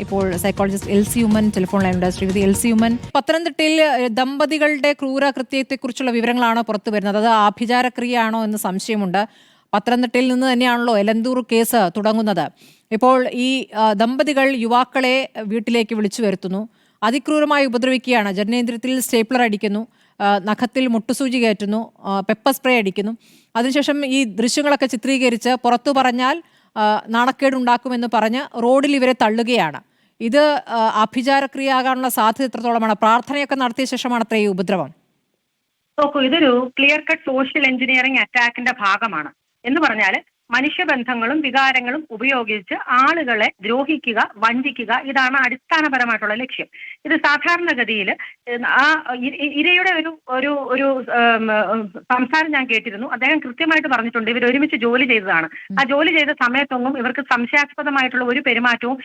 ഇപ്പോൾ psychologist Elsy Oommen telephone ലൈനുണ്ട്. ശ്രീമതി എൽസി ഉമ്മൻ, പത്തനംതിട്ടയിൽ ദമ്പതികളുടെ ക്രൂരകൃത്യത്തെക്കുറിച്ചുള്ള വിവരങ്ങളാണോ പുറത്തു വരുന്നത്? അത് ആഭിചാരക്രിയയാണോ എന്ന് സംശയമുണ്ട്. പത്തനംതിട്ടയിൽ നിന്ന് തന്നെയാണല്ലോ എലന്തൂർ കേസ് തുടങ്ങുന്നത്. ഇപ്പോൾ ഈ ദമ്പതികൾ യുവാക്കളെ വീട്ടിലേക്ക് വിളിച്ചു വരുത്തുന്നു, അതിക്രൂരമായി ഉപദ്രവിക്കുകയാണ്. ജനനേന്ദ്രിയത്തിൽ സ്റ്റേപ്ലർ അടിക്കുന്നു, നഖത്തിൽ മുട്ടുസൂചി കയറ്റുന്നു, പെപ്പർ സ്പ്രേ അടിക്കുന്നു. അതിനുശേഷം ഈ ദൃശ്യങ്ങളൊക്കെ ചിത്രീകരിച്ച് പുറത്തു പറഞ്ഞാൽ നാണക്കേടുണ്ടാക്കുമെന്ന് പറഞ്ഞ് റോഡിൽ ഇവരെ തള്ളുകയാണ്. ഇത് ആഭിചാരക്രിയ ആകാനുള്ള സാധ്യത എത്രത്തോളമാണ്? പ്രാർത്ഥനയൊക്കെ നടത്തിയ ശേഷമാണ് അത്ര ഈ ഉപദ്രവം. നോക്കൂ, ഇതൊരു ക്ലിയർ കട്ട് സോഷ്യൽ എഞ്ചിനീയറിംഗ് അറ്റാക്കിന്റെ ഭാഗമാണ്. എന്ന് പറഞ്ഞാൽ മനുഷ്യബന്ധങ്ങളും വികാരങ്ങളും ഉപയോഗിച്ച് ആളുകളെ ദ്രോഹിക്കുക, വഞ്ചിക്കുക, ഇതാണ് അടിസ്ഥാനപരമായിട്ടുള്ള ലക്ഷ്യം. ഇത് സാധാരണഗതിയിൽ ആ ഇരയുടെ ഒരു ഒരു ഒരു സംസാരം ഞാൻ കേട്ടിരുന്നു. അദ്ദേഹം കൃത്യമായിട്ട് പറഞ്ഞിട്ടുണ്ട്, ഇവർ ഒരുമിച്ച് ജോലി ചെയ്തതാണ്. ആ ജോലി ചെയ്ത സമയത്തൊന്നും ഇവർക്ക് സംശയാസ്പദമായിട്ടുള്ള ഒരു പെരുമാറ്റവും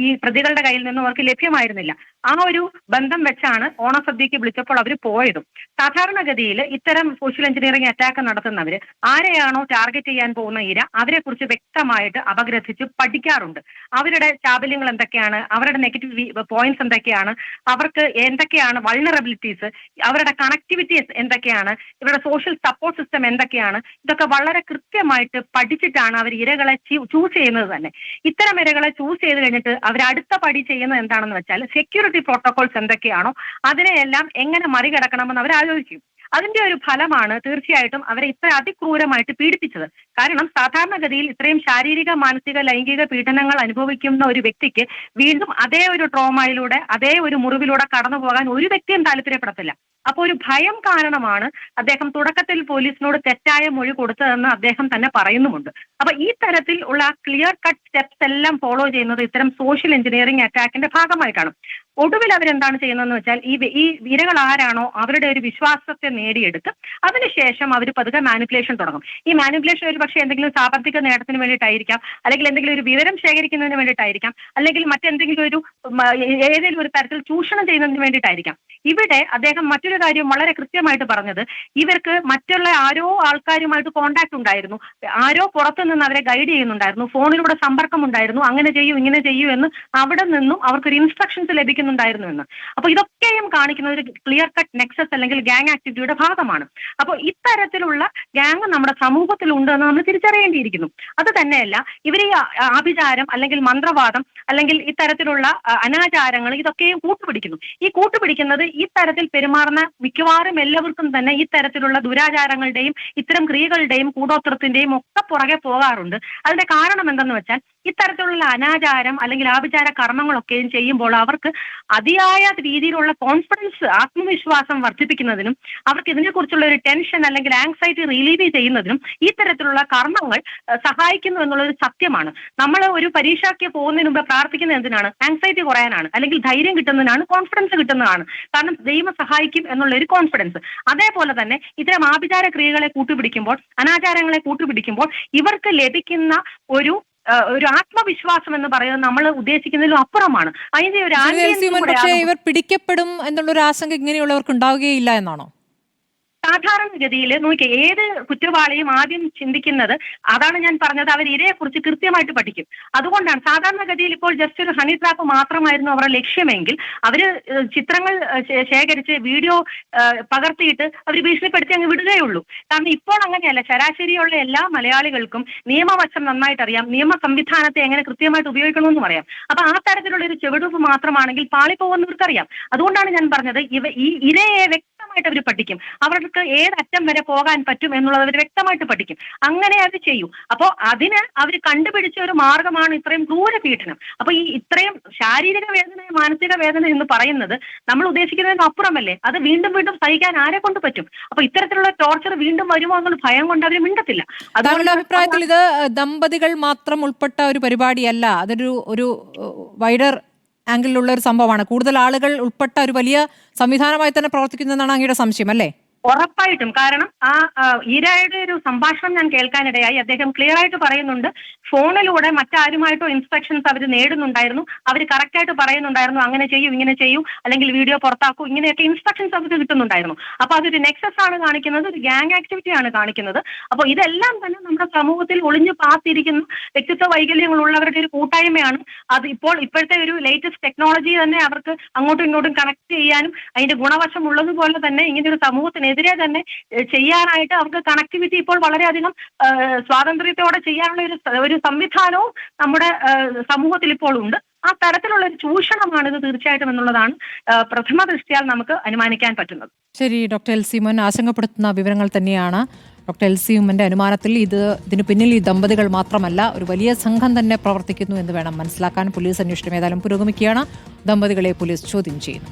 ഈ പ്രതികളുടെ കയ്യിൽ നിന്നും അവർക്ക് ലഭ്യമായിരുന്നില്ല. ആ ഒരു ബന്ധം വെച്ചാണ് ഓണസദ്യക്ക് വിളിച്ചപ്പോൾ അവർ പോയതും. സാധാരണഗതിയിൽ ഇത്തരം സോഷ്യൽ എഞ്ചിനീയറിംഗ് അറ്റാക്ക് നടത്തുന്നവർ ആരെയാണോ ടാർഗറ്റ് ചെയ്യാൻ പോകുന്ന ഇര, അവരെ കുറിച്ച് വ്യക്തമായിട്ട് അപഗ്രഥിച്ച് പഠിക്കാറുണ്ട്. അവരുടെ ചാബല്യങ്ങൾ എന്തൊക്കെയാണ്, അവരുടെ നെഗറ്റീവ് പോയിന്റ്സ് എന്തൊക്കെയാണ്, അവർക്ക് എന്തൊക്കെയാണ് വൾണറബിലിറ്റീസ്, അവരുടെ കണക്ടിവിറ്റീസ് എന്തൊക്കെയാണ്, ഇവരുടെ സോഷ്യൽ സപ്പോർട്ട് സിസ്റ്റം എന്തൊക്കെയാണ്, ഇതൊക്കെ വളരെ കൃത്യമായിട്ട് പഠിച്ചിട്ടാണ് അവർ ഇരകളെ ചൂസ് ചെയ്യുന്നത് തന്നെ. ഇത്തരം ഇരകളെ ചൂസ് ചെയ്ത് കഴിഞ്ഞിട്ട് അവർ അടുത്ത പടി ചെയ്യുന്നത് എന്താണെന്ന് വെച്ചാൽ സെക്യൂരിറ്റി പ്രോട്ടോകോൾസ് എന്തൊക്കെയാണോ അതിനെയെല്ലാം എങ്ങനെ മറികടക്കണമെന്ന് അവർ ആലോചിക്കും. അതിന്റെ ഒരു ഫലമാണ് തീർച്ചയായിട്ടും അവരെ ഇത്ര അതിക്രൂരമായിട്ട് പീഡിപ്പിച്ചത്. കാരണം സാധാരണഗതിയിൽ ഇത്രയും ശാരീരിക, മാനസിക, ലൈംഗിക പീഡനങ്ങൾ അനുഭവിക്കുന്ന ഒരു വ്യക്തിക്ക് വീണ്ടും അതേ ഒരു ട്രോമയിലൂടെ, അതേ ഒരു മുറിവിലൂടെ കടന്നു പോകാൻ ഒരു വ്യക്തിയും താല്പര്യപ്പെടത്തില്ല. അപ്പോൾ ഒരു ഭയം കാരണമാണ് അദ്ദേഹം തുടക്കത്തിൽ പോലീസിനോട് തെറ്റായ മൊഴി കൊടുത്തതെന്ന് അദ്ദേഹം തന്നെ പറയുന്നുമുണ്ട്. അപ്പൊ ഈ തരത്തിൽ ഉള്ള ക്ലിയർ കട്ട് സ്റ്റെപ്സ് എല്ലാം ഫോളോ ചെയ്യുന്നത് ഇത്തരം സോഷ്യൽ എഞ്ചിനീയറിംഗ് അറ്റാക്കിന്റെ ഭാഗമായിട്ടാണ്. ഒടുവിൽ അവരെന്താണ് ചെയ്യുന്നതെന്ന് വെച്ചാൽ ഈ ഇരകൾ ആരാണോ അവരുടെ ഒരു വിശ്വാസത്തെ നേടിയെടുത്ത് അതിനുശേഷം അവർ പതുക്കെ മാനിപ്പുലേഷൻ തുടങ്ങും. ഈ മാനിപ്പുലേഷൻ ഒരു പക്ഷേ എന്തെങ്കിലും സാമ്പത്തിക നേട്ടത്തിന് വേണ്ടിയിട്ടായിരിക്കാം, അല്ലെങ്കിൽ എന്തെങ്കിലും ഒരു വിവരം ശേഖരിക്കുന്നതിന് വേണ്ടിയിട്ടായിരിക്കാം, അല്ലെങ്കിൽ മറ്റെന്തെങ്കിലും ഒരു ഏതെങ്കിലും ഒരു തരത്തിൽ ചൂഷണം ചെയ്യുന്നതിന് വേണ്ടിയിട്ടായിരിക്കാം. ഇവിടെ അദ്ദേഹം മറ്റൊരു കാര്യം വളരെ കൃത്യമായിട്ട് പറഞ്ഞത്, ഇവർക്ക് മറ്റുള്ള ആരോ ആൾക്കാരുമായിട്ട് കോണ്ടാക്ട് ഉണ്ടായിരുന്നു, ആരോ പുറത്തു നിന്ന് അവരെ ഗൈഡ് ചെയ്യുന്നുണ്ടായിരുന്നു, ഫോണിലൂടെ സമ്പർക്കം ഉണ്ടായിരുന്നു, അങ്ങനെ ചെയ്യൂ ഇങ്ങനെ ചെയ്യൂ എന്ന് അവിടെ നിന്നും അവർക്കൊരു ഇൻസ്ട്രക്ഷൻസ് ലഭിക്കുന്നുണ്ടായിരുന്നു എന്ന്. അപ്പൊ ഇതൊക്കെയും കാണിക്കുന്ന ഒരു ക്ലിയർ കട്ട് നെക്സസ് അല്ലെങ്കിൽ ഗാങ് ആക്ടിവിറ്റിയുടെ ഭാഗമാണ്. അപ്പോൾ ഇത്തരത്തിലുള്ള ഗാങ് നമ്മുടെ സമൂഹത്തിലുണ്ട് എന്ന് നമ്മൾ തിരിച്ചറിയേണ്ടിയിരിക്കുന്നു. അത് തന്നെയല്ല, ഇവർ ഈ ആഭിചാരം അല്ലെങ്കിൽ മന്ത്രവാദം അല്ലെങ്കിൽ ഇത്തരത്തിലുള്ള അനാചാരങ്ങൾ ഇതൊക്കെയും കൂട്ടുപിടിക്കുന്നു. ഈ കൂട്ടുപിടിക്കുന്നത് ഈ തരത്തിൽ പെരുമാറുന്ന മിക്കവാറും എല്ലാവർക്കും തന്നെ ഈ തരത്തിലുള്ള ദുരാചാരങ്ങളുടെയും ഇത്തരം ക്രിയകളുടെയും കൂടോത്രത്തിന്റെയും ഒക്കെ പുറകെ പോകാറുണ്ട്. അതിന്റെ കാരണം എന്തെന്ന് വെച്ചാൽ ഇത്തരത്തിലുള്ള അനാചാരം അല്ലെങ്കിൽ ആഭിചാര കർമ്മങ്ങളൊക്കെയും ചെയ്യുമ്പോൾ അവർക്ക് അതിയായ രീതിയിലുള്ള കോൺഫിഡൻസ്, ആത്മവിശ്വാസം വർദ്ധിപ്പിക്കുന്നതിനും അവർക്ക് ഇതിനെക്കുറിച്ചുള്ള ഒരു ടെൻഷൻ അല്ലെങ്കിൽ ആങ്സൈറ്റി റിലീവ് ചെയ്യുന്നതിനും ഈ തരത്തിലുള്ള കർമ്മങ്ങൾ സഹായിക്കുന്നു എന്നുള്ളൊരു സത്യമാണ്. നമ്മൾ ഒരു പരീക്ഷയ്ക്ക് പോകുന്നതിന് മുമ്പ് പ്രാർത്ഥിക്കുന്നത് എന്തിനാണ്? ആങ്സൈറ്റി കുറയാനാണ്, അല്ലെങ്കിൽ ധൈര്യം കിട്ടുന്നതിനാണ്, കോൺഫിഡൻസ് കിട്ടുന്നതാണ്. കാരണം ദൈവം സഹായിക്കും എന്നുള്ള ഒരു കോൺഫിഡൻസ്. അതേപോലെ തന്നെ ഇത്തരം ആഭിചാര ക്രിയകളെ കൂട്ടുപിടിക്കുമ്പോൾ, അനാചാരങ്ങളെ കൂട്ടുപിടിക്കുമ്പോൾ ഇവർക്ക് ലഭിക്കുന്ന ഒരു ആത്മവിശ്വാസം എന്ന് പറയുന്നത് നമ്മൾ ഉദ്ദേശിക്കുന്നതിലും അപ്പുറമാണ്. അതിന്റെ ഒരു പക്ഷേ ഇവർ പിടിക്കപ്പെടും എന്നുള്ളൊരു ആശങ്ക ഇങ്ങനെയുള്ളവർക്ക് ഉണ്ടാവുകയില്ല എന്നാണോ? സാധാരണഗതിയിൽ നോക്കി ഏത് കുറ്റവാളിയും ആദ്യം ചിന്തിക്കുന്നത് അതാണ്. ഞാൻ പറഞ്ഞത്, അവർ ഇരയെ കുറിച്ച് കൃത്യമായിട്ട് പഠിക്കും. അതുകൊണ്ടാണ് സാധാരണഗതിയിൽ ഇപ്പോൾ ജസ്റ്റ് ഒരു ഹണി ട്രാപ്പ് മാത്രമായിരുന്നു അവരുടെ ലക്ഷ്യമെങ്കിൽ അവര് ചിത്രങ്ങൾ ശേഖരിച്ച് വീഡിയോ പകർത്തിയിട്ട് അവർ ഭീഷണിപ്പെടുത്തി അങ്ങ് വിടുകയുള്ളൂ. കാരണം ഇപ്പോൾ അങ്ങനെയല്ല. ശരാശരിയുള്ള എല്ലാ മലയാളികൾക്കും നിയമവശം നന്നായിട്ട് അറിയാം, നിയമ സംവിധാനത്തെ എങ്ങനെ കൃത്യമായിട്ട് ഉപയോഗിക്കണമെന്നും അറിയാം. അപ്പൊ ആ തരത്തിലുള്ള ഒരു ചെവിടുപ്പ് മാത്രമാണെങ്കിൽ പാളിപ്പോകുന്നവർക്കറിയാം. അതുകൊണ്ടാണ് ഞാൻ പറഞ്ഞത്, ഈ ഇരയെ വ്യക്തമായിട്ട് അവർ പഠിക്കും. അവർക്ക് ഏതറ്റം വരെ പോകാൻ പറ്റും എന്നുള്ളത് അവർ വ്യക്തമായിട്ട് പഠിക്കും. അങ്ങനെ അത് ചെയ്യും. അപ്പോൾ അതിന് അവർ കണ്ടുപിടിച്ച ഒരു മാർഗമാണ് ഇത്രയും ക്രൂരപീഡനം. അപ്പൊ ഈ ഇത്രയും ശാരീരിക വേദന, മാനസിക വേദന എന്ന് പറയുന്നത് നമ്മൾ ഉദ്ദേശിക്കുന്നതിന് അപ്പുറമല്ലേ. അത് വീണ്ടും വീണ്ടും സഹിക്കാൻ ആരെ കൊണ്ട് പറ്റും? അപ്പൊ ഇത്തരത്തിലുള്ള ടോർച്ചർ വീണ്ടും വരുമോ എന്നുള്ള ഭയം കൊണ്ട് അവർ മിണ്ടത്തില്ല. അതുകൊണ്ട് അഭിപ്രായത്തിൽ ഇത് ദമ്പതികൾ മാത്രം ഉൾപ്പെട്ട ഒരു പരിപാടിയല്ല, അതൊരു വൈഡർ ആംഗിളിലുള്ള ഒരു സംഭവമാണ്. കൂടുതൽ ആളുകൾ ഉൾപ്പെട്ട ഒരു വലിയ സംവിധാനമായി തന്നെ പ്രവർത്തിക്കുന്നതെന്നാണ് അങ്ങയുടെ സംശയം, അല്ലേ? ഉറപ്പായിട്ടും. കാരണം ഇരയുടെ ഒരു സംഭാഷണം ഞാൻ കേൾക്കാനിടയായി. അദ്ദേഹം ക്ലിയർ ആയിട്ട് പറയുന്നുണ്ട്, ഫോണിലൂടെ മറ്റാരുമായിട്ടോ ഇൻസ്ട്രക്ഷൻസ് അവർ നേടുന്നുണ്ടായിരുന്നു. അവർ കറക്റ്റ് ആയിട്ട് പറയുന്നുണ്ടായിരുന്നു, അങ്ങനെ ചെയ്യൂ, ഇങ്ങനെ ചെയ്യൂ, അല്ലെങ്കിൽ വീഡിയോ പുറത്താക്കൂ, ഇങ്ങനെയൊക്കെ ഇൻസ്ട്രക്ഷൻസ് അവർക്ക് കിട്ടുന്നുണ്ടായിരുന്നു. അപ്പൊ അതൊരു നെക്സസ് ആണ് കാണിക്കുന്നത്, ഒരു ഗ്യാങ് ആക്ടിവിറ്റി ആണ് കാണിക്കുന്നത്. അപ്പോൾ ഇതെല്ലാം തന്നെ നമ്മുടെ സമൂഹത്തിൽ ഒളിഞ്ഞു പാത്തിരിക്കുന്ന വ്യക്തിത്വ വൈകല്യങ്ങളുള്ളവരുടെ ഒരു കൂട്ടായ്മയാണ്. അത് ഇപ്പോഴത്തെ ഒരു ലേറ്റസ്റ്റ് ടെക്നോളജി തന്നെ അവർക്ക് അങ്ങോട്ടും ഇങ്ങോട്ടും കണക്ട് ചെയ്യാനും അതിന്റെ ഗുണവശം ഉള്ളതുപോലെ തന്നെ ഇങ്ങനെ ഒരു സമൂഹത്തിനെതിരെ തന്നെ ചെയ്യാനായിട്ട് അവർക്ക് കണക്ടിവിറ്റി ഇപ്പോൾ വളരെയധികം സ്വാതന്ത്ര്യത്തോടെ ചെയ്യാനുള്ള ഒരു സംവിധാനവും നമ്മുടെ സമൂഹത്തിൽ ഇപ്പോൾ ഉണ്ട്. ആ തരത്തിലുള്ള ഒരു ചൂഷണമാണ് ഇത് തീർച്ചയായിട്ടും എന്നുള്ളതാണ് പ്രഥമ ദൃഷ്ടിയാൽ നമുക്ക് അനുമാനിക്കാൻ പറ്റുന്നത്. ശരി, ഡോക്ടർ എൽസി ഉമ്മൻ ആശങ്കപ്പെടുത്തുന്ന വിവരങ്ങൾ തന്നെയാണ്. ഡോക്ടർ എൽസി ഉമ്മന്റെ അനുമാനത്തിൽ ഇതിന് പിന്നിൽ ഈ ദമ്പതികൾ മാത്രമല്ല, ഒരു വലിയ സംഘം തന്നെ പ്രവർത്തിക്കുന്നു എന്ന് വേണം മനസ്സിലാക്കാൻ. പോലീസ് അന്വേഷണം ഏതായാലും പുരോഗമിക്കുകയാണ്. ദമ്പതികളെ പോലീസ് ചോദ്യം ചെയ്യുന്നു.